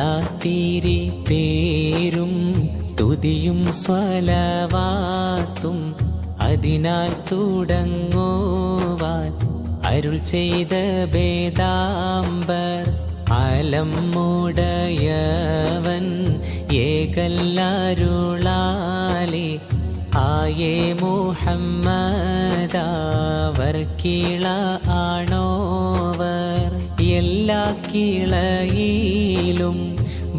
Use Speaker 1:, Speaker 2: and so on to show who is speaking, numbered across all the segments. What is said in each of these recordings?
Speaker 1: അല്ലാഹ് പേരും തുതിയും സ്വലവാത്തും അതിനാൽ തുടങ്ങുവാൻ അരുൾ ചെയ്ത വേദാംബർ ആലം മുടയവൻ ഏകല്ലരുളാലേ ആയേ മുഹമ്മദാവർ കിള ആണോവർ എല്ലാ കിളയിലും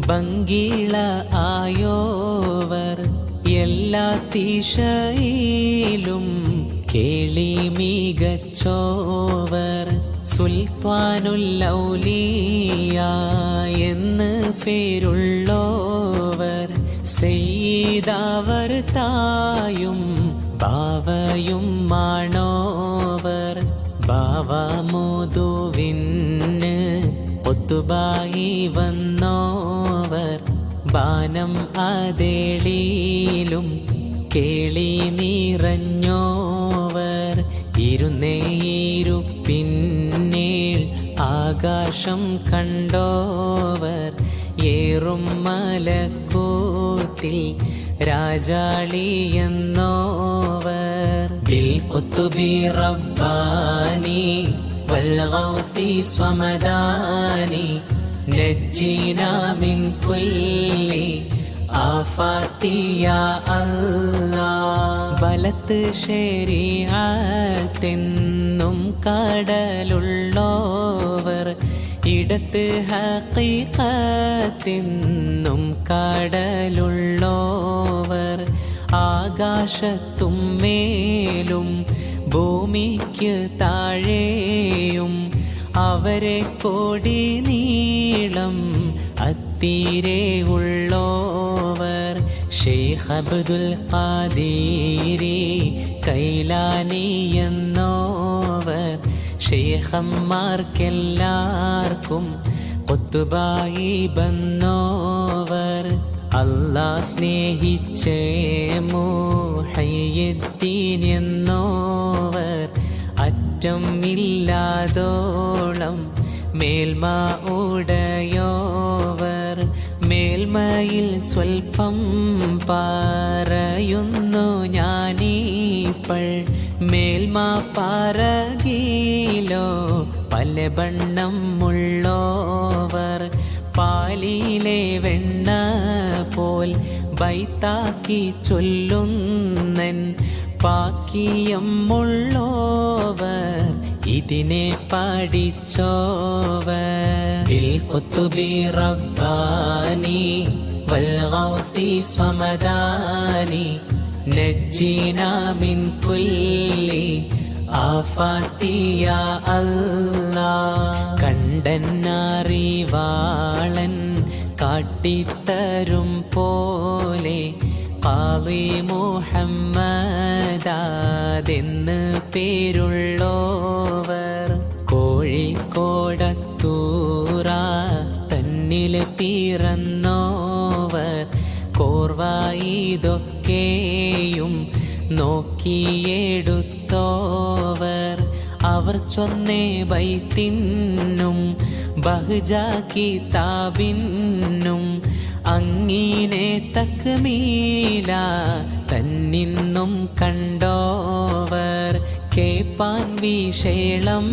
Speaker 1: ഭംഗിള ആയോവർ എല്ലാ ദിശയിലും കേളി മികച്ചോവർ സുൽത്താനുൽ ഔലിയ എന്ന് പേരുള്ളോവർ സെയ്ദാവർ തായും ബാവയും മാണോവർ ബാവ മുതുവിന് ഒത്തുബായി വന്നോവർ ബാനം അതേളിയിലും കേളി നിറഞ്ഞോവർ ഇരുന്നേരുപ്പിന്നേൾ ആകാശം കണ്ടോവർ ഏറും മലക്കൂത്തിൽ രാജാളിയെന്നോവർ ബിൽ ഖുത്ബി റബ്ബാനി വൽ ഗൗസി സ്വമദാനി നജ്ജിനാ മിൻ കുല്ലി ആഫാത്തി യാ അല്ലാഹ് ബലത്ത് ശരീഅത്തെന്നും കടലുള്ളോവർ ഇടത്ത് ഹഖീഖത്തെന്നും കടലുള്ളോവർ ആകാശത്തും മേലും ഭൂമിക്ക് താഴെയും അവരെ കോടി നീളം അത്തീരെ ഉള്ളോവർ ശൈഖ് അബ്ദുൽ ഖാദിരി കൈലാനി എന്നോവർ ശൈഖന്മാർക്കെല്ലാവർക്കും ഖുത്ബായി ബന്നോവർ അല്ലാഹ് സ്നേഹിച്ചേ മുഹയ്യിദ്ദീൻ എന്നോവർ അറ്റം ഇല്ലാതോളം മേൽമ ഉടയോവർ മേൽമയിൽ സ്വൽപ്പം പറയുന്നു ഞാനീപ്പോൾ മേൽമ പറകിലോ പല ബണ്ണം ഉള്ളോവർ പാലിലെ വെണ്ണ പോൽ ബൈത്താക്കി ചൊല്ലുന്നൻ പാക്കിയം ഉള്ളോവർ ഇതിനെ പഠിച്ചോവർ ബിൽ ഖുത്ബി റബ്ബാനി വൽ ഗൗസി സ്വമദാനി നജ്ജിനാ മിൻ കുല്ലി ആഫാത്തി യാ അല്ലാഹ് കണ്ടന്നറിവാളൻ കാട്ടിത്തരും പോലെ ഖാദി മുഹമ്മദാദെന്ന് പേരുള്ളോവർ കോഴിക്കോടത്തൂറ തന്നിൽ പിറന്നോവർ കോർവായിതൊക്കെയും നോക്കിയെടുത്തോവർ അവർ ചൊന്നേ ബൈത്തിന്നും ബഹ്ജ കിതാബിന്നും അങ്ങിനെ തക്മീല തന്നിന്നും കണ്ടോവർ കേപ്പാൻ വിശേളം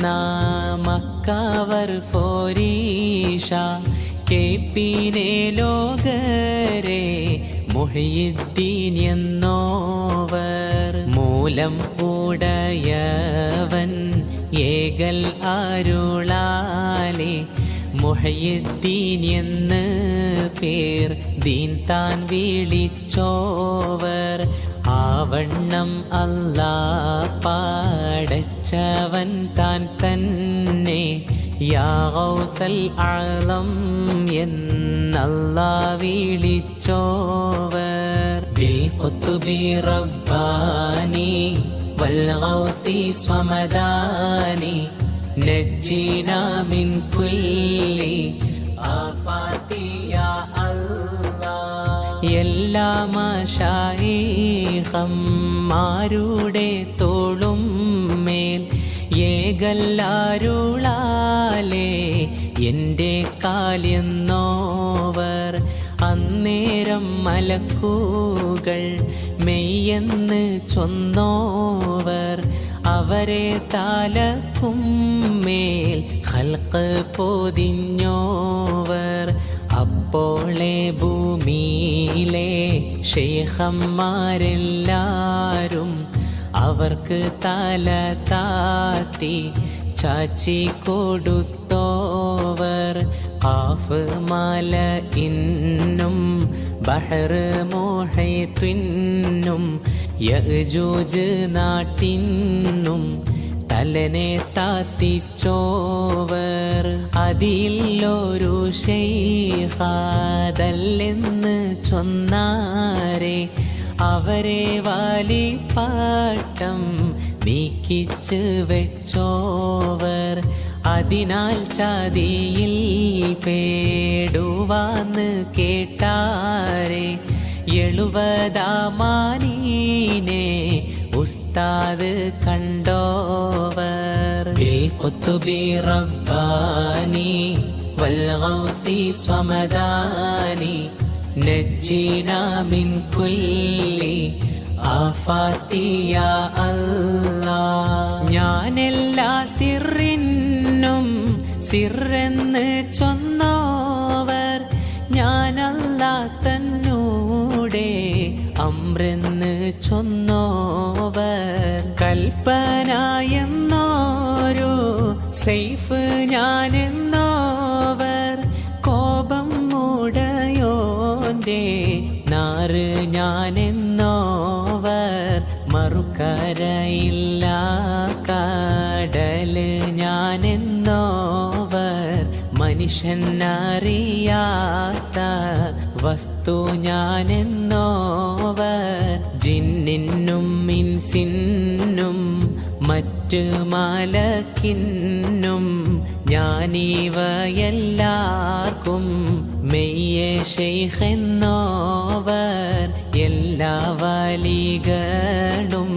Speaker 1: നാമക്കവർ ഫോരീഷ കേപ്പിനെ ലോകരെ മുഹയ്യിദ്ദീൻ എന്നോവർ മൂലം ഉടയവൻ ഏകൽ അരുളാലെ മുഹയ്യിദ്ദീൻ എന്ന് പേർ ദീൻ താൻ വിളിച്ചോവർ ആവണ്ണം അല്ലാഹ് പടച്ചവൻ താൻ തന്നെ യാ ഗൗസൽ അഅ്ലം എന്നല്ലാഹ് വിളിച്ചോവർ ബിൽ ഖുത്ബി റബ്ബാനി വൽ ഗൗസി സ്വമദാനി നജ്ജിനാ മിൻ കുല്ലി ആഫാത്തി യാ അല്ലാഹ് എല്ലാ മശായിഖന്മാരുടെ തോളും മേൽ ഏകല്ലാരുളാലേ എൻ്റെ കാലെന്നോവർ 1000 മലക്കുകൾ മെയ്യെന്ന് ചൊന്നോവർ അവരെ താലക്കും മേൽ ഖൽഖ് പൊതിഞ്ഞോവർ അപ്പോളെ ഭൂമിയിലെ ശൈഖന്മാരെല്ലാരും അവർക്ക് തല താത്തി ചാച്ചി കൊടുത്തോവർ ഖാഫ് മല ഇന്നും ബഹർ മുഹൈത്വിന്നും യഅ്ജൂജ് നാട്ടിന്നും തലനെ താത്തിച്ചോവർ അതിലൊരു ശൈഖാദല്ലെന്ന് ചൊന്നാരെ അവരെ വാലിപ്പാട്ടം നീക്കിച്ച് വെച്ചോവർ അതിനാൽ ചതിയിൽ പേടുവാന്ന് കേട്ടാരെ 70 ഉസ്താദ് കണ്ടോവർ ബിൽ ഖുത്ബി റബ്ബാനി വൽ ഗൗസി സ്വമദാനി നജ്ജിനാ മിൻ കുല്ലി ആഫാത്തി യാ അല്ലാഹ് ഞാനെല്ലാ സിറിനും സിറെന്ന് ചൊന്നോവർ ഞാനല്ലാ തന്നൂടെ അമ്രെന്ന് ചൊന്നോവർ കൽപ്പനയെന്നോരു സൈഫ് ഞാനെന്നോവർ കോപം മൂടയോന്റെ നാറ് ഞാനെന്നോവർ മറുകരയില്ല കടല് ഞാനെന്നോവർ മനുഷ്യനറിയാത്ത വസ്തു ഞാനെന്നോവർ ജിന്നിനും ഇൻസിനും മറ്റ് മലക്കിന്നും ഞാനിവയെല്ലാവർക്കും മെയ്യെ ശൈഖെന്നോവർ എല്ലാ വലികളും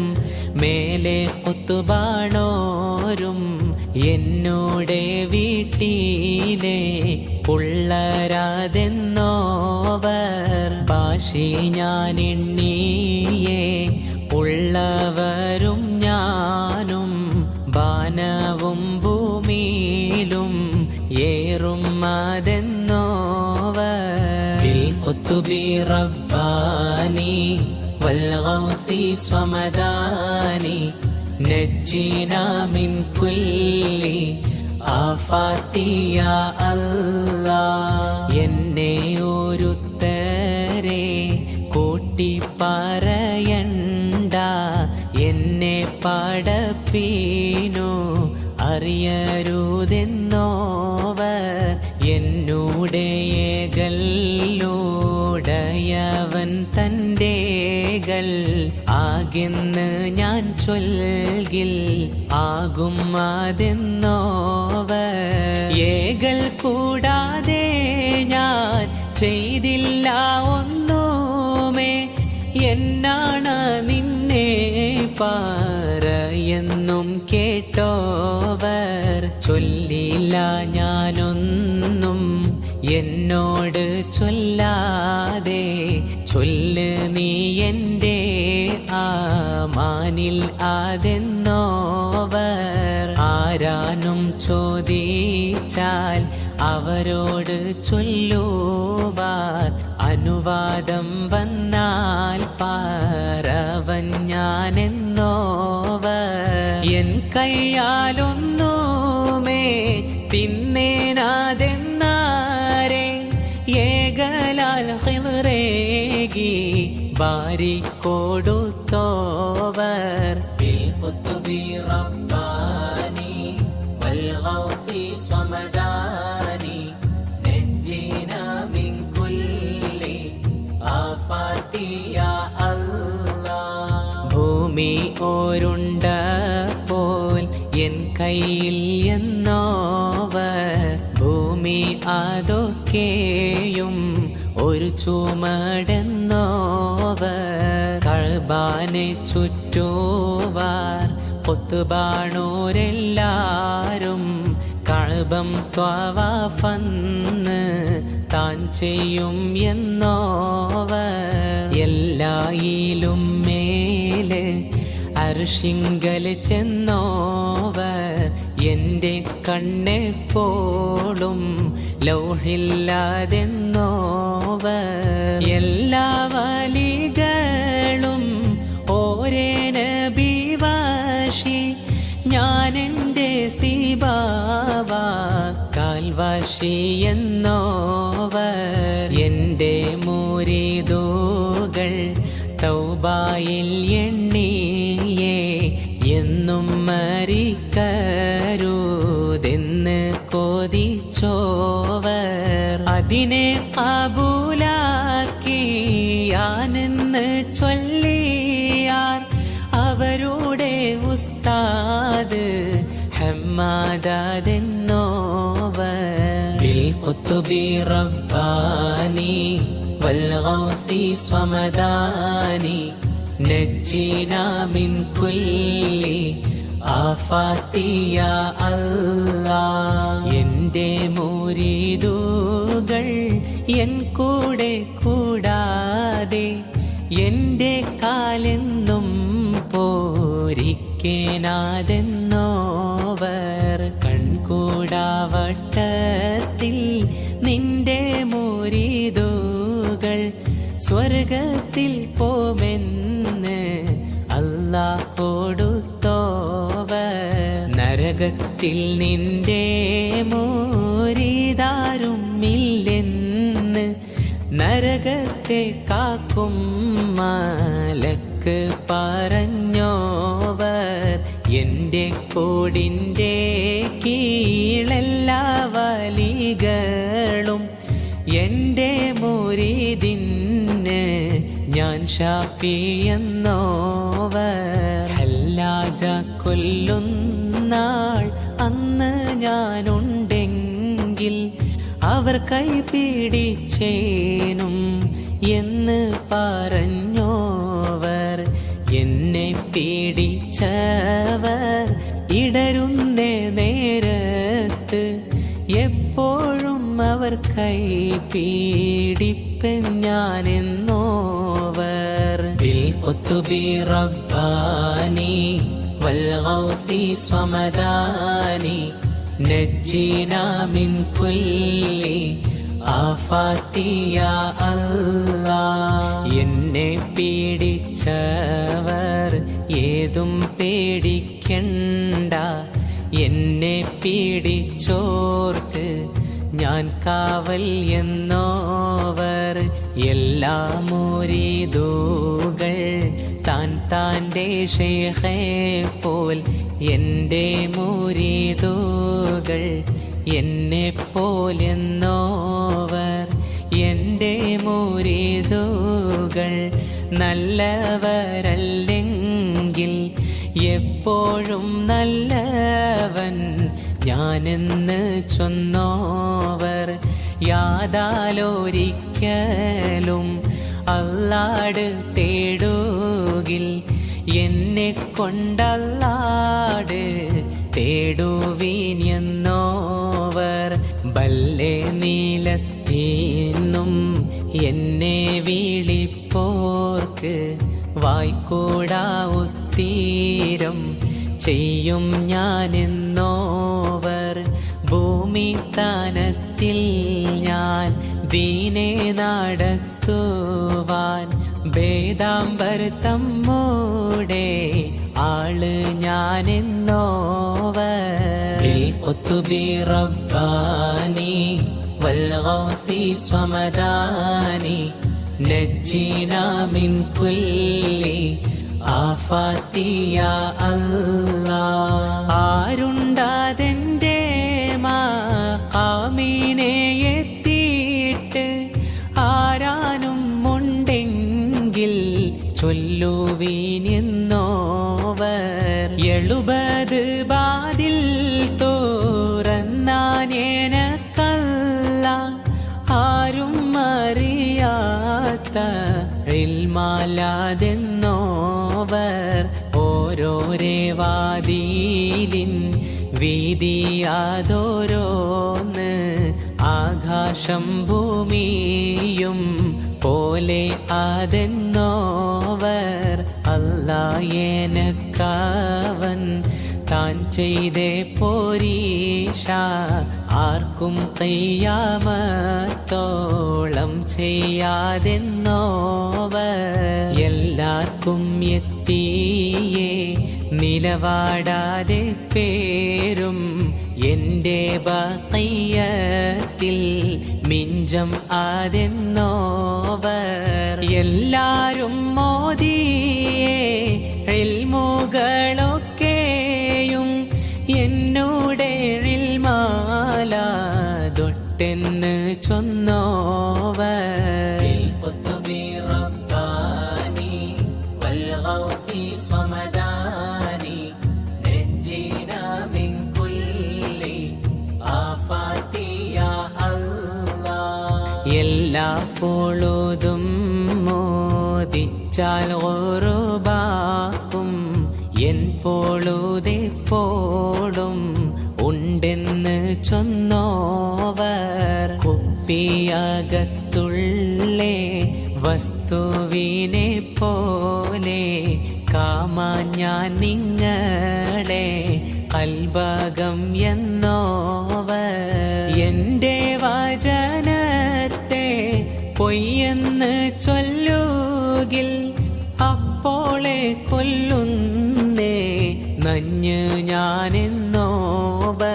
Speaker 1: മേലെ ഖുത്ബാണോരും എന്നോടെ വീട്ടിലെ പുള്ളരാതെന്നോവർ ഭാഷി ഞാൻ എണ്ണിയേ ഉള്ളവരും ഞാനും ബാനവും ഭൂമിയിലും ഏറും അതെന്നോവർ ബിൽ ഖുത്ബി റബ്ബാനി വൽ ഗൗസി സ്വമദാനി നജ്ജിനാ മിൻ കുല്ലി ആഫാത്തി യാ അല്ലാഹ് എന്നെ ഒരുത്തരെ കൂട്ടിപ്പറയണ്ട എന്നെ പടപ്പീനു അറിയരുതെന്നോവർ എന്നൂടെ ഏകല്ലോടയവൻ തൻ്റെകൾ ആകെന്ന് ഞാൻ ചൊൽകിൽ ആകും അതെന്നോവർ ഏകൽ കൂടാതെ ഞാൻ ചെയ്തില്ല ഒന്നുമേ എന്നാണ് നിന്നെ പറയുന്നും കേട്ടോവർ ചൊല്ലില്ല ഞാനൊന്നും എന്നോട് ചൊല്ലാതെ ചൊല്ല് നീ എൻ്റെ ആമാനിൽ അതെന്നോവർ ആരാനും ചോദിച്ചാൽ അവരോട് ചൊല്ലുവാർ അനുവാദം വന്നാൽ പാരവൻ ഞാനെന്നോവർ എൻ കയ്യാലൊന്നുമേ തിന്നേനാതെന്നാരെ ഏകലാൽ ഖിദ്റേകി ബാരിക്കൊടുത്തോവർ ബിൽ ഖുത്ബി റബ്ബാനി വൽ ഗൗസി സ്വമദാനി നജ്ജിനാ മിൻ കുല്ലി ആഫാത്തി യാ അല്ലാഹ് ഭൂമി ഓരുണ്ട പോൽ എൻ കയ്യിൽ എന്നോവർ ഭൂമി അതൊക്കെയും ഒരു ചുമടെന്നോവർ കഅബാനെ ചുറ്റുവാർ ഖുത്ബാണോരെല്ലാരും കഅബം ത്വവാഫന്ന് താൻ ചെയ്യും എന്നോവർ എല്ലായിലും മേലെ അർശിങ്കൽ ചെന്നോവർ എൻ്റെ കണ്ണെപ്പോഴും ലൗഹില്ലാതെന്നോവർ എല്ലാ വലികളും ഓരേ നബിവാശി ഞാനെൻ്റെ സിബാവ കാൽവാശി എന്നോവർ എൻ്റെ മുരീദുകൾ തൗബായിൽ എണ്ണിയേ എന്നും മരിക്കരുതെന്ന് കൊതിച്ചോവർ അതിനെ കബൂലാക്കിയാനെന്ന് ചൊല്ലിയാർ അവരുടെ ഉസ്താദ് ഹമ്മാദെന്നോവർ ബിൽ ഖുത്ബി റബ്ബാനി വൽ ഗൗസി സ്വമദാനി നജ്ജിനാ മിൻ കുല്ലി ആഫാതി യാ അല്ലാഹ് എൻ്റെ മുരീദുകൾ എൻ കൂടെ കൂടാതെ എൻ്റെ കാലെന്നും പോരിക്കേനാതെന്നോവർ കൺകൂടാവട്ടത്തിൽ നിന്റെ മുരീദുകൾ സ്വർഗത്തിൽ പോമെന്ന് അല്ലാഹ് കൊടുത്തോവർ നരകത്തിൽ നിന്റെ മുരീദാരുമില്ലെന്ന് നരകത്തെ കാക്കും മലക്ക് പറഞ്ഞോവർ എൻ്റെ കോടിൻ്റെ കീഴെല്ലാ വലികളും എൻ്റെ മുരീദിന് ഞാൻ ഷാഫി എന്നോവർ ഹല്ലാജ കൊല്ലുന്നാൾ അന്ന് ഞാനുണ്ടെങ്കിൽ അവർ കൈ പിടിച്ചേനും എന്ന് പറഞ്ഞോവർ എന്നെ പീഡിച്ചവർ ഇടരുന്ന നേരത്ത് എപ്പോഴും അവർ കൈ പീഡിപ്പൻ ഞാനെന്നോവർ ബിൽ ഖുത്ബി റബ്ബാനി വൽ ഗൗസി സ്വമദാനി നജ്ജിനാ മിൻ കുല്ലി ആഫാതി യാ അല്ലാഹ് എന്നെ പീഡിച്ചവർ ഏതും പേടിക്കണ്ട എന്നെ പീഡിച്ചോർക്ക് ഞാൻ കാവൽ എന്നോവർ എല്ലാ മുരീദുകൾ താൻ താൻ്റെ ശൈഖേ പോൽ എൻ്റെ മുരീദുകൾ എന്നെ പോലെന്നോവർ എൻ്റെ മുരീദുകൾ നല്ലവരല്ലെങ്കിൽ എപ്പോഴും നല്ലവൻ ഞാനെന്ന് ചൊന്നോവർ യാതാലൊരിക്കലും അല്ലാട് തേടുകിൽ എന്നെ കൊണ്ടല്ലാട് തേടുവീൻ എന്നോവർ ബല്ലേ നീലത്തീന്നും എന്നെ വിളിപ്പോർക്ക് വായ്ക്കൂടാ ഉത്തീരം ചെയ്യും ഞാനെന്നോവർ ഭൂമി താനത്തിൽ ഞാൻ ദീനെ നടത്തുവാൻ വേദാംബർ തമ്മൂടെ ആള് ഞാനെന്നോവർ ഖുത്ബി റബ്ബാനി വൽ ഗൗസി സ്വമദാനി നജ്ജിനാ മിൻ കുല്ലി ആഫാതി യാ അല്ലാഹ് ആരുണ്ടാതെന്റെ മഖാമിനെ എത്തിയിട്ട് ആരാനും ഉണ്ടെങ്കിൽ ചൊല്ലുവീനെന്നോവർ 70 ബാതിൽ തുറന്നാനേനക്കല്ല ആരും അറിയാത്ത ഇൽമാലാതെന്നോവർ ഓരോരേ വാതിലിൻ വീതിയാതോരോന്ന് ആകാശം ഭൂമിയും പോലെ അതെന്നോവർ അല്ലാ എനക്കവൻ താൻ ചെയ്തേ പോരീഷ ആർക്കും ഖിയാമത്തോളം ചെയ്യാതെന്നോവർ എല്ലാവർക്കും എത്തിയേ നിലവാടാതെ പേരും എൻ്റെ ബഖിയത്തിൽ മിഞ്ചം അതെന്നോവർ എല്ലാരും മോദിയേ ഇൽമുകളൊക്കെയും എന്നോടെ ഇൽമാലാതൊട്ടെന്ന് ചൊന്നോവർ എല്ലാ പൊഴുതും മോദിച്ചാൽ ഓറുബാക്കും എൻ പൊഴുതെപ്പോഴും ഉണ്ടെന്ന് ചൊന്നോവർ കുപ്പിയകത്തുള്ളേ വസ്തുവിനെ പോലെ കാമാൻ ഞാൻ നിങ്ങളെ കൽബകം എന്നോവർ എൻ്റെ വചനത്തെ പൊയ്യെന്ന് ചൊല്ലുകിൽ അപ്പോളെ കൊല്ലുന്നേ നഞ്ഞ് ഞാനെന്നോവർ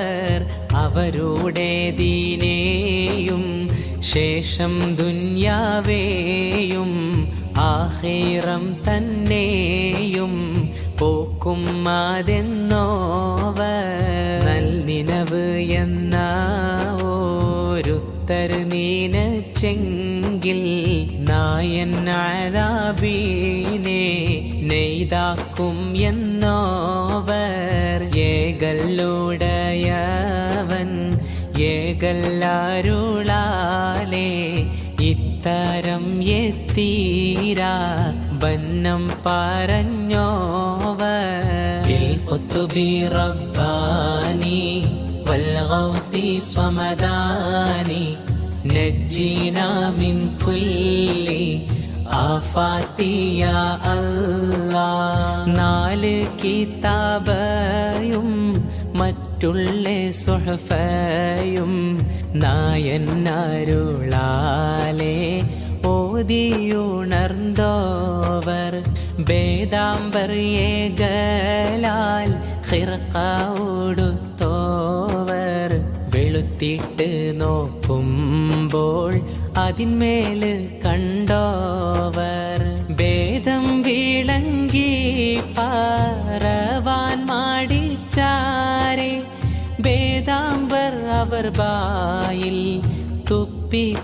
Speaker 1: അവരുടെ ദീനേയും ശേഷം ദുന്യാവേയും ആഖിറം തന്നെയും പോക്കും അതെന്നോവർ നൽനിനവ് എന്ന ഓരുത്തര് നീനച്ചെങ്കിൽ നായൻ അദാബീനെ നെയ്താക്കും എന്നോവർ ഏകല്ലുടയവൻ ഏകല്ലാരുളാലേ ഇത്തരം എത്തീരാ ബന്നം പറഞ്ഞോവർ ഖുതുബി റബ്ബാനി വൽഗൗസി സ്വമദാനി നജ്ജിനാ മിൻ കുല്ലി ആഫാത്തി യാ അല്ലാഹ് 4 കിതാബയും മറ്റുള്ള സുഹഫയും നായന്നരുളാലേ ഓതിയുണർന്നോവർ വേദാംബർ ഏകലാൽ ഖിർഖ ഉടുത്തോവർ വെളുത്തിട്ട് നോക്കുമ്പോൾ അതിന്മേല് കണ്ടോവർ വേദം വിളങ്ങി പാറവാൻ മാടിച്ചാരെ വേദാംബർ അവർ ബായിൽ തുപ്പിക്കൊടുത്തോവർ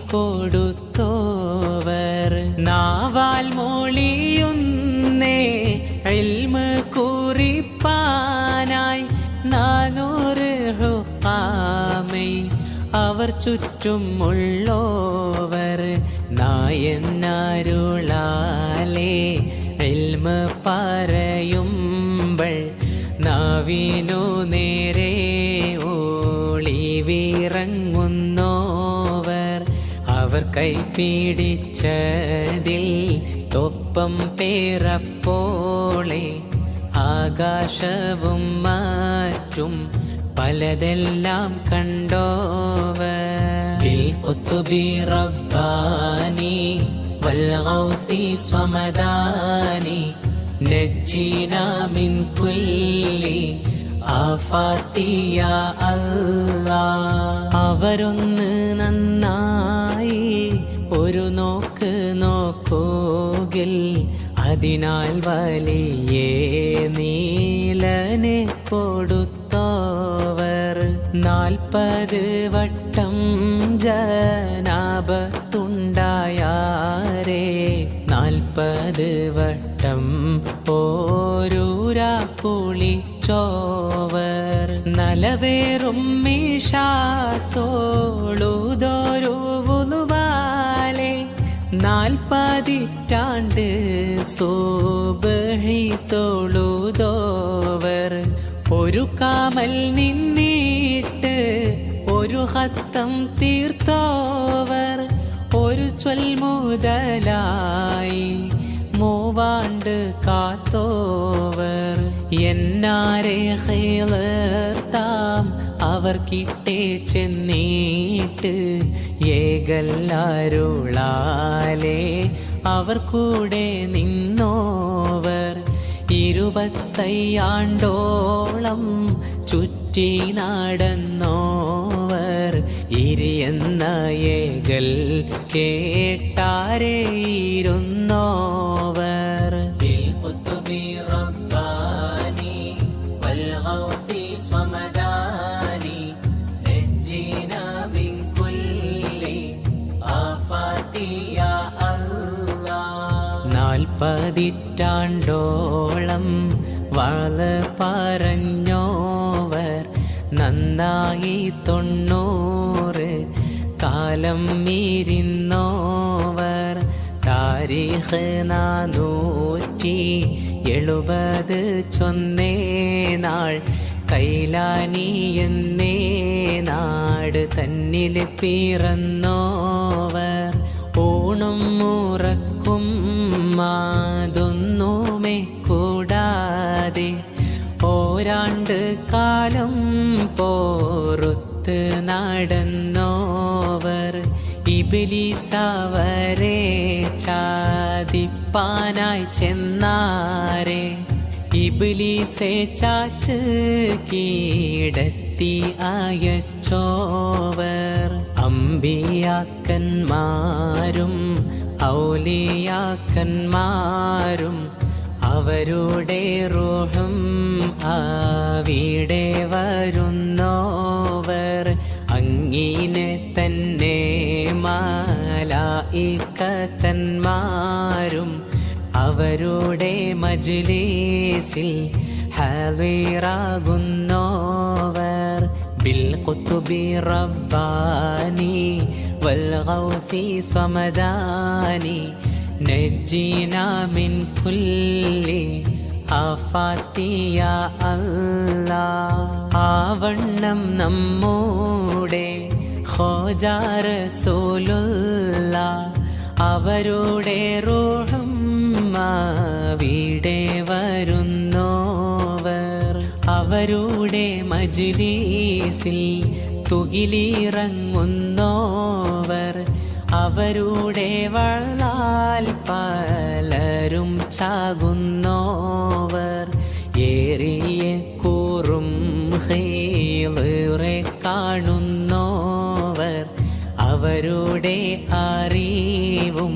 Speaker 1: നാവാൽ മൊളിയുന്നേ ഇൽമ് കുറിപ്പാനായി 400 ഹുഖാമൈ അവർ ചുറ്റും ഉള്ളോവർ നായന്നരുളാലേ ഇൽമ് പറയുമ്പോൾ നാവിനു നേരെ ഒളിവിറങ്ങുന്നോവർ അവർ കൈപിടിച്ചതിൽ തൊപ്പം പേറപ്പോളെ ആകാശവും മാറ്റും പലതെല്ലാം കണ്ടോവർ ഖുതുബി റബ്ബാനി വൽഗൗസി സ്വമദാനി നജ്ജിനാ മിൻ കുല്ലി ആഫാത്തി യാ അല്ലാഹ് അവരൊന്ന് നന്നായി ഒരു നോക്ക് നോക്കുകിൽ അതിനാൽ വലിയ നീലനെ കൊടുത്തോവർ 40 വട്ടം ജനാബത്തുണ്ടായാരേ 40 വട്ടം ഓരൂരാ കുളിച്ചോവർ നലവേറും മീഷാത്തോളുതൊരു വുളുവാലെ 40 സുബ്ഹി തൊഴുതോവർ ഒരു കാമൽ നിന്നിട്ട് ഒരു ഹത്തം തീർത്തോവർ ഒരു ചൊൽമുതലായി മൂവാണ്ട് കാത്തോവർ എന്നാരെ ഹേളർത്താം അവർ കിട്ടേ ചെന്നീട്ട് ഏകല്ലാരുളാലേ അവർ കൂടെ നിന്നോവർ 25 ആണ്ടോളം ചുറ്റി നടന്നോവർ ഇരിയെന്ന ഏകൽ കേട്ടാരേയിരുന്നോവർ പതിറ്റാണ്ടോളം വാള് പറഞ്ഞോവർ നന്നായി 90 കാലം മീരിന്നോവർ താരീഖ് 470 ചൊന്നേ നാൾ കൈലാനി എന്നേ നാട് തന്നിൽ പിറന്നോവർ ഊണും ഉറക്കും മാതൊന്നുമേ കൂടാതെ ഓരാണ്ട് കാലം പോറുത്ത് നടന്നോവർ ഇബ്ലീസവരെ ചാദിപ്പാനായി ചെന്നാരെ ഇബ്ലീസെ ചാച്ച് കീടത്തി അയച്ചോവർ അമ്പിയാക്കന്മാരും ഔലിയാക്കന്മാരും അവരുടെ റൂഹും അവിടെ വരുന്നോവർ അങ്ങിനെ തന്നെ മലായികത്തന്മാരും അവരുടെ മജ്‌ലിസിൽ ഹാളിറാകുന്നോവർ بالقطب رباني والغوث صمداني نجينا من كل آفات يا الله ആവണ്ണം നമ്മുടെ ഖോജാ റസൂലുള്ള അവരുടെ റൂഹും അവിടെ വരുന്നോവർ അവരുടെ മജ്‌ലിസിൽ തുകിലിറങ്ങുന്നോവർ അവരുടെ വഴലാൽ പലരും ചാകുന്നോവർ ഏറിയ കൂറും ഖൈറെ കാണുന്നോവർ അവരുടെ അറിവും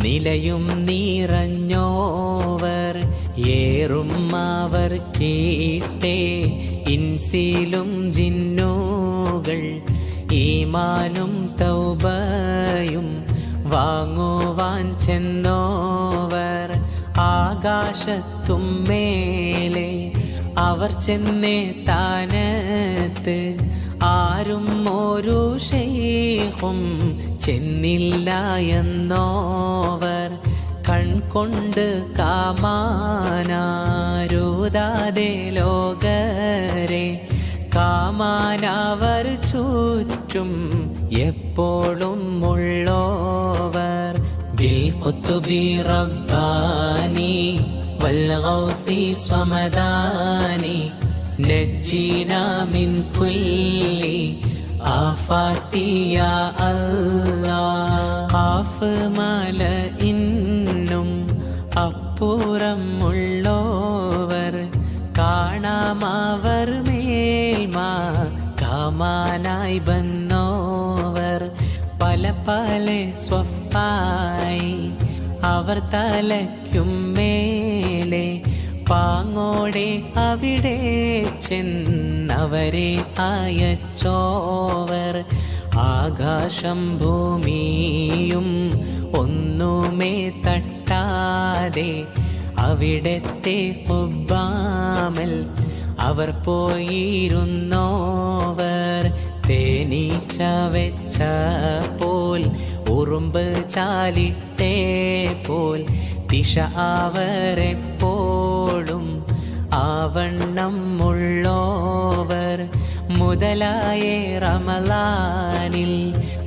Speaker 1: നിലയും നിറഞ്ഞോവർ ഏറും അവർ കീട്ടേ ഇൻസിലും ജിന്നുകൾ ഈമാനും തൗബയും വാങ്ങുവാൻ ചെന്നോവർ ആകാശത്തും മേലെ അവർ ചെന്നേ താനത്ത് ആരും ഒരു ശൈഖും ചെന്നില്ല എന്നോവർ കൺകൊണ്ട് കാമാനാരുതാതെ ലോകരെ കാമാനവർ ചുറ്റും എപ്പോഴും ഉള്ളോവർ ബിൽഖുതുബി റബ്ബാനി വൽഗൗസി സ്വമദാനി നജ്ജിനാ മിൻ കുല്ലി ആഫാത്തി യാ അല്ലാഹ് ഖാഫ് മല ഇന്നും അപ്പുറം ഉള്ളോവർ കാണാമവർ മേൽമാ കാമാനായി വന്നോവർ പല പല സ്വഫായി അവർ തലയ്ക്കും മേലെ പാങ്ങോടെ അവിടെ ചെന്നവരെ അയച്ചോവർ ആകാശം ഭൂമിയും ഒന്നുമേ തട്ടാതെ അവിടത്തെ ഖുബ്ബാമൽ അവർ പോയിരുന്നോവർ തേനീച്ച വെച്ച പോൽ ഉറുമ്പ് ചാലിട്ടേ പോൽ ദിശ അവരെപ്പോഴും ആവണ്ണം ഉള്ളോവർ മുതലായ റമളാനിൽ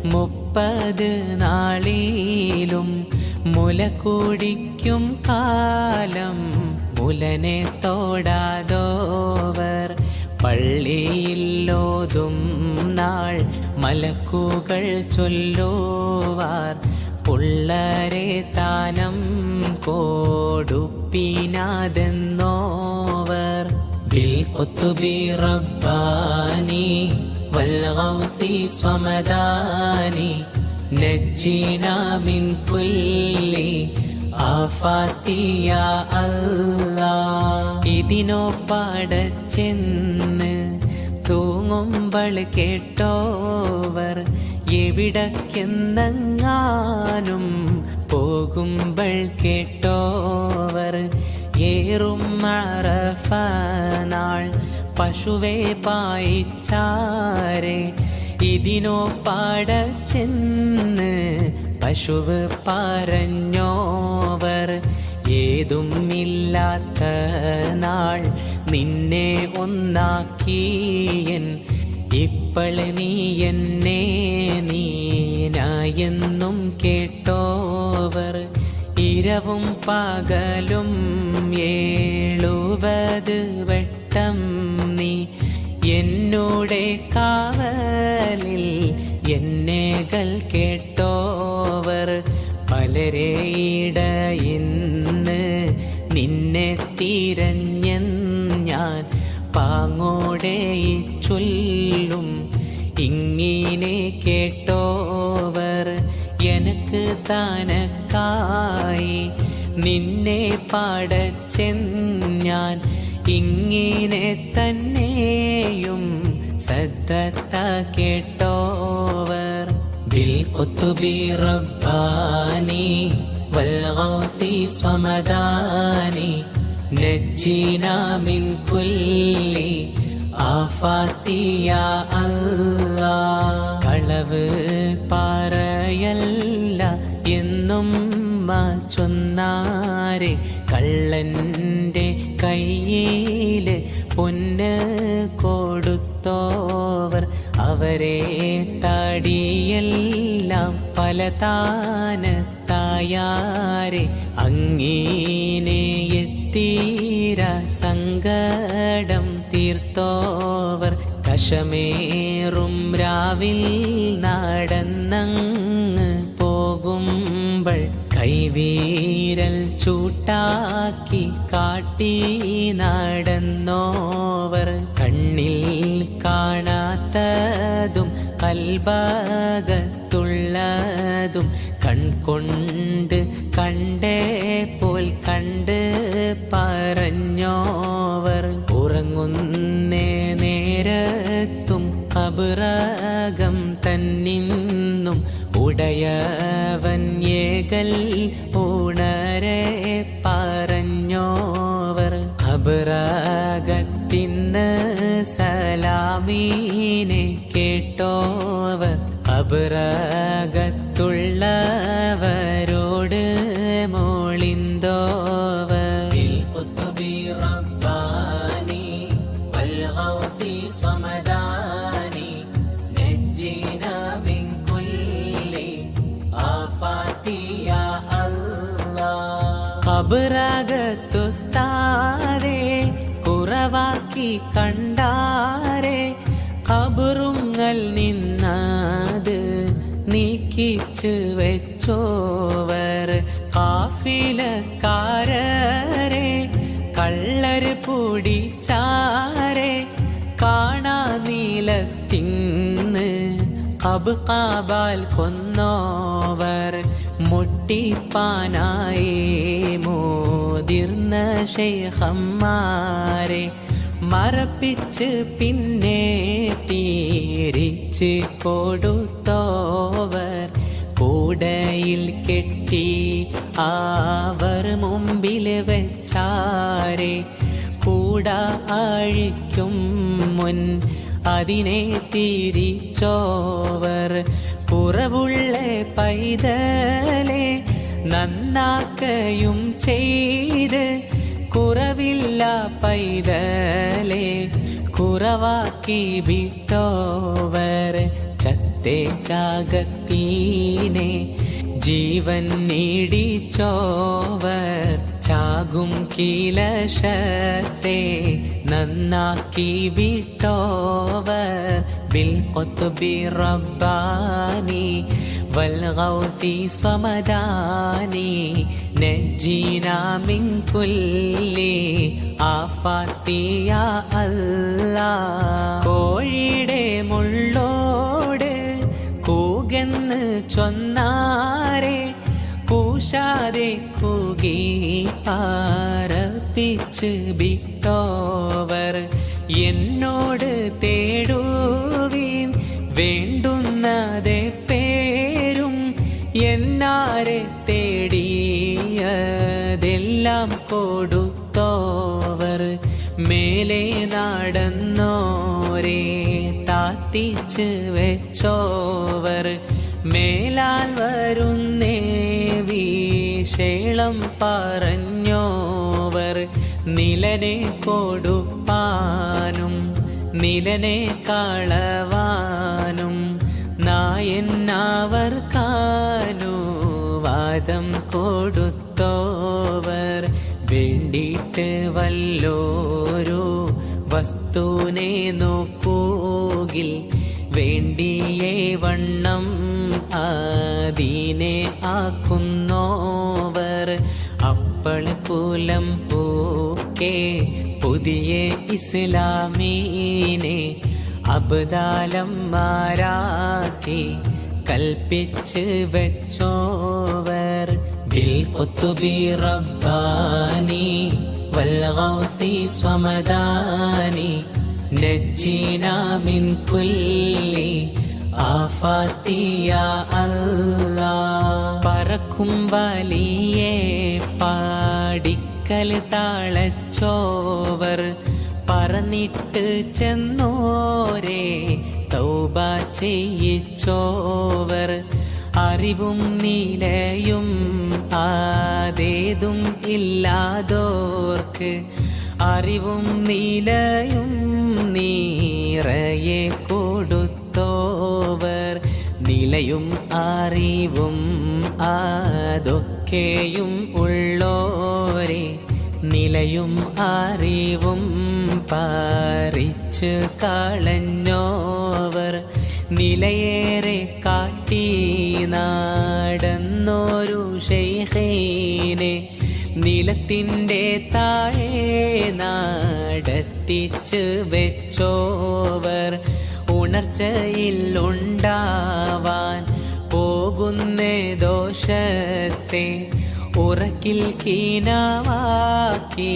Speaker 1: 30 നാളിലും മുല കുടിക്കും കാലം മുലനെ തോടാതോവർ പള്ളിയിലോതും നാൾ മലക്കുകൾ ചൊല്ലുവാർ പുള്ളരെ താനം കൊടുപ്പിനാതെന്നോവർ ബിൽ ഖുത്ബി റബ്ബാനി വൽ ഗൗസി സ്വമദാനി നജ്ജിനാ മിൻ കുല്ലി ആഫാത്തി യാ അല്ലാഹ്. ഇതിനോ പാടച്ചെന്ന് തൂങ്ങുമ്പോൾ കേട്ടോവർ എവിടക്കെന്നെങ്ങാനും പോകുമ്പോൾ കേട്ടോവർ ഏറും അറഫ നാൾ പശുവെ പായിച്ചാരെ ഇതിനോ പാടച്ചെന്ന് പശുവ് പറഞ്ഞോവർ ഏതും ഇല്ലാത്ത നാൾ നിന്നെ ഒന്നാക്കിയൻ ഇപ്പോൾ നീ എന്നെ നീനായെന്നും കേട്ടോവർ ഇരവും പകലും 70 വട്ടം നീ എന്നോടെ കാവലിൽ എന്നേകൾ കേട്ടോവർ പലരെ ഇടയിന്ന് നിന്നെ തിരഞ്ഞൻ ഞാൻ പാങ്ങോടെ ചൊല്ലും ഇങ്ങനെ കേട്ടോവർ എനക്ക് താനക്കായി നിന്നെ പാടച്ചെൻ ഞാൻ ഇങ്ങനെ തന്നെയും സദ്ദത്ത കേട്ടോവർ ബിൽ ഖുത്ബി റബ്ബാനി വൽ ഗൗസി സ്വമദാനി നജ്ജിനാ മിൻ കുല്ലി ആഫാത്തി യാ അല്ലാഹ്. കളവ് പറയല്ല എന്നും ചൊന്നാരെ കള്ളന്റെ കയ്യില് പൊന്ന് കൊടുത്തോവർ അവരെ താടിയെല്ലാം പല താനത്തായാരെ അങ്ങീനെ എത്തീര സങ്കടം തീർത്തോവർ കശമേറും രാവിൽ നടന്നങ്ങ് പോകുമ്പോൾ കൈവീരൽ ചൂട്ടാക്കി കാട്ടി നടന്നോവർ കണ്ണിൽ കാണാത്തതും കൽബകത്തുള്ളതും കൺകൊണ്ട് കണ്ടേ പോൽ കണ്ട് പറഞ്ഞോവർ ഉറങ്ങുന്നേ നേരത്തും ഖബറകം തന്നിന്നും ഉടയവൻ ഏകൽ ഉണരെ പറഞ്ഞോവർ ഖബറകത്തിന്ന് സലാമീനെ കേട്ടോവർ ഖബറകത്തുള്ളവരോട് മോളിന്തോവർ ബിൽ ഖുത്ബി റബ്ബാനി വൽ ഗൗസി സ്വമദാനി നജ്ജിനാ മിൻ കുല്ലി ആഫാത്തി യാ അല്ലാഹ്. ഖബറകത്തുസ്താദേ കുറവാക്കി കണ്ടാരെ ഖബറുങ്ങൾ നിന്നത് നീക്കിച്ച് വെച്ചോവർ കാഫിലക്കാരരെ കള്ളര് പൊടിച്ചാരെ കാണാ നീലത്തിന്ന് കബാൽ കൊന്നോവർ മുട്ടിപ്പാനായി മോതിർന്ന ശൈഖന്മാരെ മറപ്പിച്ച് പിന്നെ തീരിച്ച് കൊടുത്തോവർ കൂടയിൽ കെട്ടി അവർ മുമ്പിൽ വെച്ചാരെ കൂട അഴിക്കും മുൻ അതിനെ തിരിച്ചോവർ കുറവുള്ള പൈതലെ നന്നാക്കയും ചെയ്ത് കുറവില്ല പൈതലെ കുറവാക്കി വിട്ടോവർ ചത്തേ ചാകത്തീനെ ജീവൻ നീടിച്ചോവർ ചാകും കീലശത്തെ നന്നാക്കി വിട്ടോവർ ബിൽ ഖുത്ബി റബ്ബാനി വൽ ഗൗതി സമദാനി നജ്ജിനാ മിൻ കുല്ലി ആഫാത്തി യാ അല്ലാഹ്. കോഴിയുടെ മുള്ളോട് കൂകെന്ന് ചൊന്നാരെ കൂശാതെ കൂകി ആരപ്പിച്ച് വിട്ടോവർ എന്നോട് തേടുവീൻ വേണ്ടുന്നതേ പേരും എന്നാരെ തേടിയതെല്ലാം കൊടുത്തോവർ മേലെ നടന്നോരേ താത്തിച്ച് വെച്ചോവർ മേലാൽ വരുന്നേ വിശേളം പറഞ്ഞോവർ നിലനെ കൊടുപ്പാനും നിലനെ കളവാനും നായന്നവർക്കാനുവാദം കൊടുത്തോവർ വേണ്ടിയിട്ട് വല്ലോരു വസ്തുനെ നോക്കൂകിൽ വേണ്ടിയേ വണ്ണം ആദീനെ ആക്കുന്നോവർ അപ്പോൾ കുലം പൂക്കേ പുതിയ ഇസ്ലാമീനെ അബ്ദാലന്മാരാക്കി കൽപ്പിച്ച് വെച്ചോവർ ബിൽ ഖുത്ബി റബ്ബാനി വൽ ഗൗസി സ്വമദാനി നജ്ജിനാ മിൻ കുല്ലി ആഫാത്തി യാ അല്ലാഹ്. പറക്കും വലിയേ പാടിക്കൽ താളച്ചോവർ പറന്നിട്ട് ചെന്നോരേ തൗബ ചെയ്യിച്ചോവർ അറിവും നിലയും ആദേതും ഇല്ലാതോർക്ക് അറിവും നിലയും നീറയെ കൊടുത്തോവർ നിലയും അറിവും അതൊക്കെയും ഉള്ളോരെ നിലയും അറിവും പാറിച്ച് കളഞ്ഞോവർ നിലയേറെ കാട്ടി നടന്നൊരു ശൈഖീനെ നിലത്തിൻ്റെ താഴെ നടത്തിച്ച് വെച്ചോവർ ഉണർച്ചയിൽ ഉണ്ടാവാൻ പോകുന്നേ ദോഷത്തെ ഉറക്കിൽ കീനവാക്കി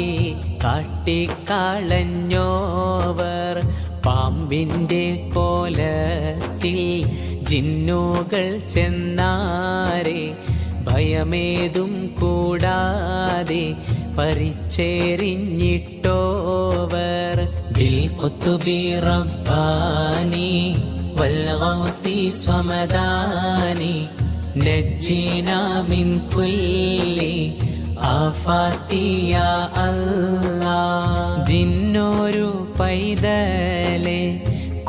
Speaker 1: കാട്ടിക്കളഞ്ഞോവർ പാമ്പിൻ്റെ കോലത്തിൽ ജിന്നുകൾ ചെന്നാരെ ഭയമേതും കൂടാതെ പരിച്ചേരിഞ്ഞിട്ടോവർ ബിൽ ഖുത്ബി റബ്ബാനി വൽ ഗൗസി സ്വമദാനി നജ്ജിനാ മിൻ കുല്ലി ആഫാത്തി യാ അല്ലാഹ്. ജിന്നൊരു പൈതലെ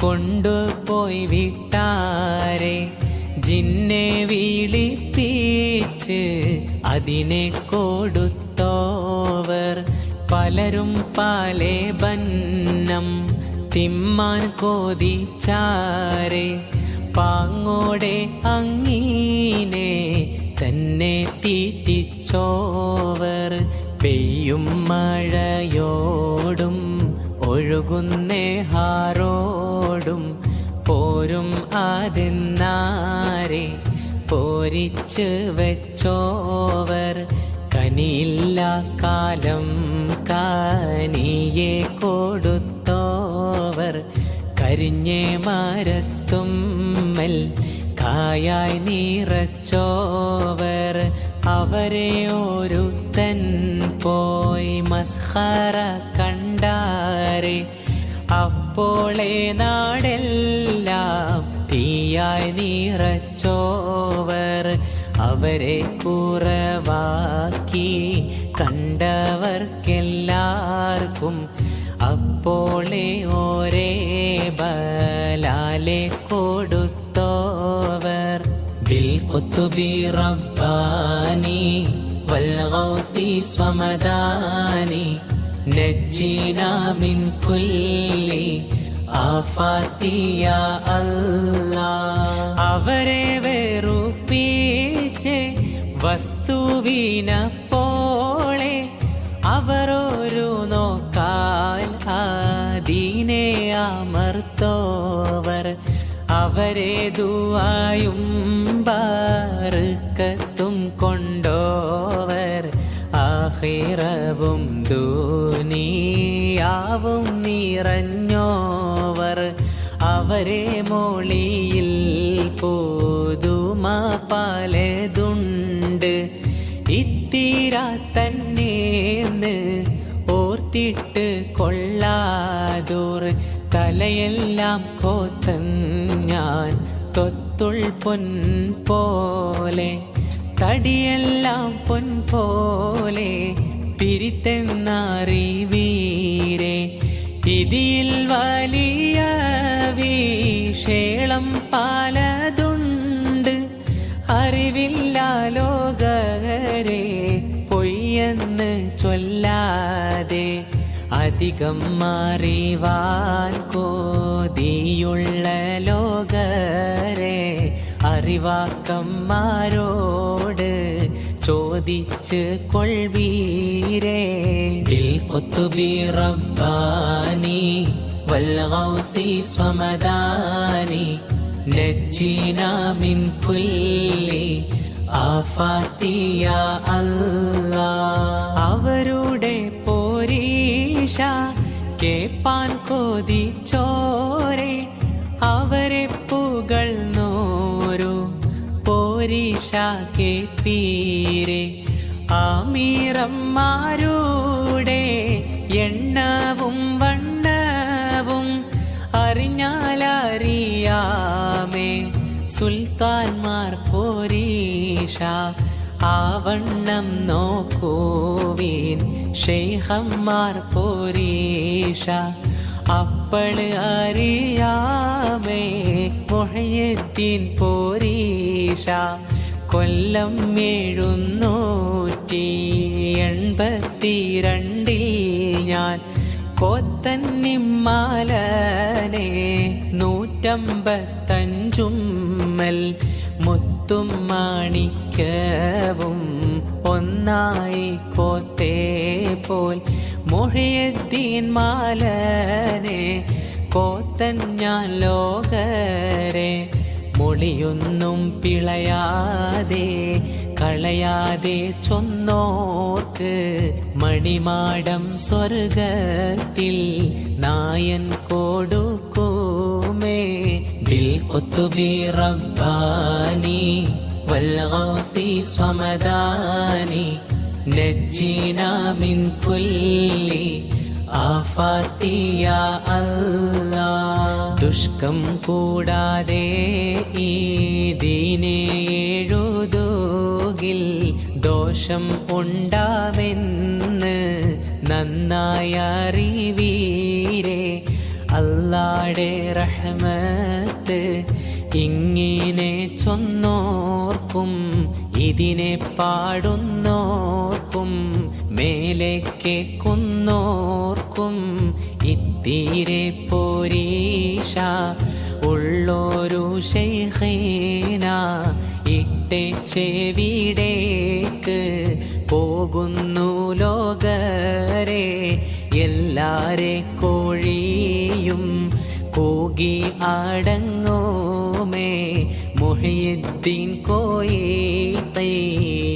Speaker 1: കൊണ്ടുപോയി വിട്ടാരെ ജിന്നെ വിളിപ്പിച്ച് അതിനെ കൊടുത്തോവർ പലരും പാലേ ബന്നം തിമ്മാൻ കോതിച്ചാരെ പാങ്ങോടെ അങ്ങീനെ തന്നെ തീറ്റിച്ചോവർ പെയ്യും മഴയോടും ഒഴുകുന്നേ ഹാറോടും പോരും അതെന്നാരെ പോരിച്ച് വെച്ചോവർ കനിയില്ല കാലം കാനിയെ കൊടുത്തോവർ കരിഞ്ഞേ മരത്തുമ്മൽ കായായി നിറച്ചോവർ അവരെ ഒരുത്തൻ പോയി മസ്ഖറ കണ്ടാരെ അപ്പോളെ നാടെല്ലാം തീയായി നിറച്ചോവർ അവരെ കുറവാക്കി കണ്ടവർക്കെല്ലാവർക്കും അപ്പോളെ ഓരേ ബലാലെ കൊടുത്തോവർ ബിൽ ഖുത്ബി റബ്ബാനി വൽ ഗൗസി സ്വമദാനി നജ്ജിനാ മിൻ കുല്ലി ആഫാതി യാ അല്ലാഹ്. അവരെ വെറുപ്പിച്ച് വസ്തുവിനപ്പോളെ അവരൊരു നോക്കാൽ ആദീനെ അമർത്തോവർ അവരെ ദുആയും ബർക്കത്തും കൊണ്ടോവർ ആഖിറവും ദുനിയാവും നിറഞ്ഞോവർ അവരെ മൊഴിയിൽ പുതുമ പലതുണ്ട് ഇത്തിര തന്നേന്ന് ഓർത്തിട്ട് കൊള്ളാതൂർ തലയെല്ലാം കോത്തൻ ഞാൻ തൊത്തുൾ പൊൻ പോലെ തടിയെല്ലാം പൊൻ പോലെ പിരിത്തെന്നറിവീരെ ഇതിൽ വലിയ വിശേളം പലതുണ്ട് അറിവില്ല ലോകരെ പൊയ്യെന്ന് ചൊല്ലാതെ അധികം അറിവാൻ കോതിയുള്ള ലോകരെ അറിവാക്കന്മാരോട് ചോദിച്ച് കൊൾവീരേ ബിൽ ഖുത്ബി റബ്ബാനി വൽ ഗൗസി സ്വമദാനി നജ്ജിനാ മിൻ കുല്ലി ആഫാതി യാ അല്ലാഹ്. അവരുടെ പോരീഷ കേപ്പാൻ കൊതിച്ചോരെ അവരെ പുകഴ്ന്നോരു പോരീഷ കേപ്പീരെ ആമീറന്മാരുടെ എണ്ണവും വണ്ണവും അറിഞ്ഞാലറിയാമേ സുൽത്താൻമാർ പോരീഷ ആവണ്ണം നോക്കൂവീൻ ഷെയ്ഖന്മാർ പോരീഷ അപ്പള് അറിയാമേ മുഹയ്യദ്ദീൻ പോരീഷ കൊല്ലം 782 ഞാൻ കോത്തന്നിമാലനെ 155 മുത്തും മാണിക്കവും ഒന്നായി കോത്തേ പോൽ മുഹയ്യദ്ദീൻ മാലനെ കോത്തൻ ഞാൻ ലോകരെ മൊളിയൊന്നും പിളയാതെ കളയാതെ ചൊന്നോർക്ക് മണിമാടം സ്വർഗത്തിൽ നായൻ കൊടുക്കുമേ ബിൽ ഖുത്ബി റബ്ബാനി വൽ ഗൗസി സ്വമദാനി നജ്ജിനാ മിൻ കുല്ലി ആഫാതി യാ അല്ലാഹ്. ദുഷ്കം കൂടാതെ ഈ ദീനെ എഴുതുകിൽ ദോഷം ഉണ്ടാവെന്ന് നന്നായി അറിവീരെ അല്ലാഹുടെ റഹ്മത്ത് ഇങ്ങനെ ചൊന്നോർക്കും ഇതിനെ പാടുന്നോർക്കും മേലെ കേൾക്കുന്നോർക്കും ഇത്തീരെ പോരീഷ ഉള്ളോരു ശൈഖീന ഇട്ടേ ചെവിടേക്ക് പോകുന്നു ലോകരെ എല്ലാരെ കോഴിയും കൂകി അടങ്ങോമേ മുഹയ്യിദ്ദീൻ കോയി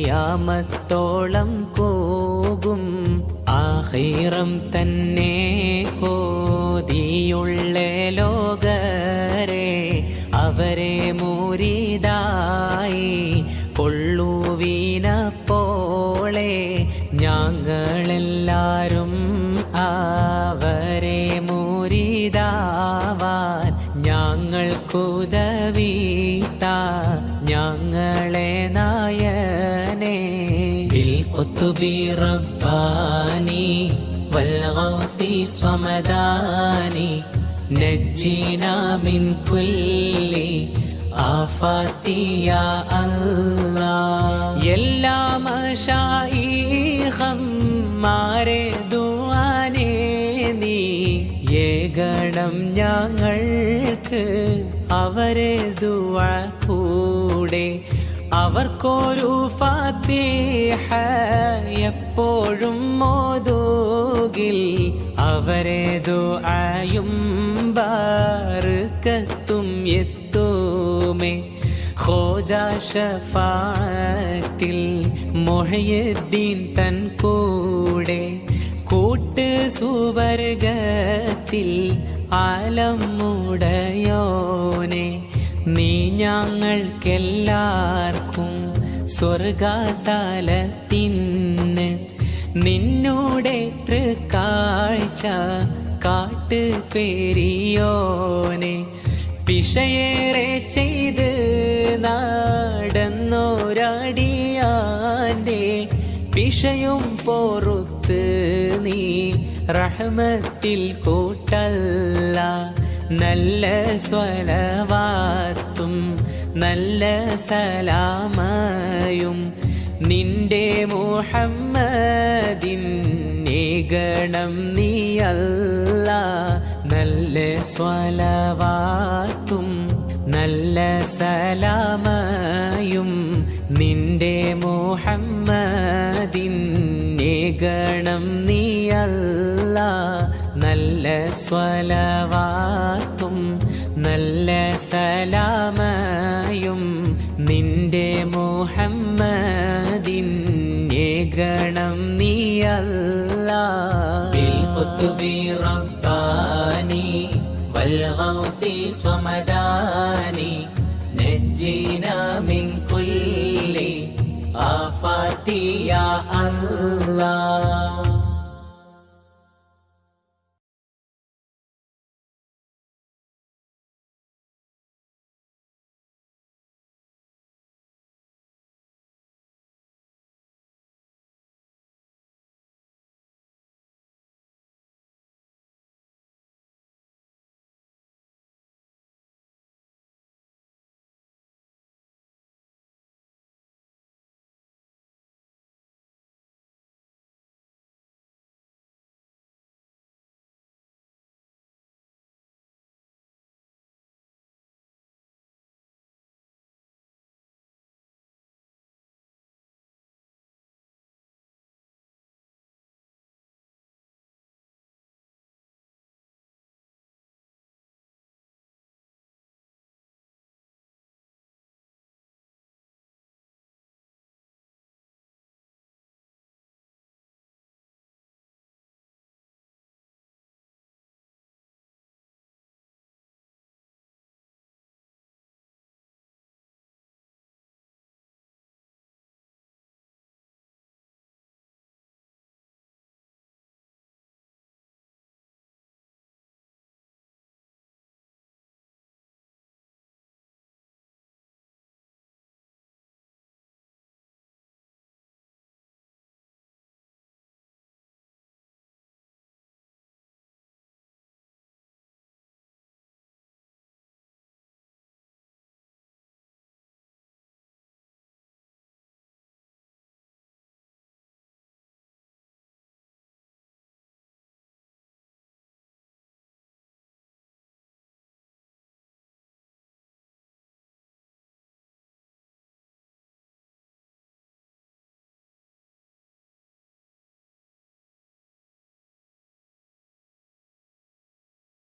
Speaker 1: ഖിയാമത്തോളം കൂകും ആഖിറം തന്നെ കോതിയുള്ള ലോകരെ അവരെ മുരീദായി കൊള്ളുവീനപ്പോളെ ഞങ്ങളെല്ലാരും അവരെ മുരീദാവാൻ ഞങ്ങൾക്കുദവീത ഞങ്ങളെ നായനെ ബിൽ ഖുത്ബി റബ്ബാനി വൽ والغوث صمداني نجينا من كل آفات يا الله എല്ലാ മശായിഖന്മാരെ ദുആനെ നീ ഏകണം ഞങ്ങൾക്ക് അവരെ ദുആ കൂടെ അവർക്കൊരു ഫാത്തിഹ എപ്പോഴും മോദുകിൽ അവരെ ദുആയും ബർക്കത്തും എത്തുമേ ഖോജാ ശഫാഅത്തിൽ മുഹയ്യിദ്ദീൻ തൻ കൂടെ കൂട്ട് സുവർഗത്തിൽ ആലം മുടയോനെ നീ ഞങ്ങൾക്കെല്ലാവർക്കും സ്വർഗതലത്തിന്ന് നിന്നോടെ തൃക്കാഴ്ച കാട്ട് പെരിയോനെ പിശയേറെ ചെയ്ത് നടന്നോരടിയാന്റെ പിശയും പൊറുത്ത് നീ റഹ്മത്തിൽ കൂട്ടല്ല നല്ല സ്വലവാത്തും നല്ല സലാമയും നിന്റെ മുഹമ്മദിൻ ഏകണം നീയല്ല നല്ല സ്വലവാത്തും നല്ല സലാമയും നിന്റെ മുഹമ്മദിൻ ഏകണം നീയല്ല നല്ല സ്വലവാത്തും നല്ല സലാമയും നിന്റെ മുഹമ്മദിൻ ഏകണം നീയല്ല ബിൽ ഖുത്ബി റബ്ബാനി വൽ ഗൗസി സ്വമദാനി നജ്ജിനാ മിൻ കുല്ലി ആഫാതി യാ അല്ലാഹ്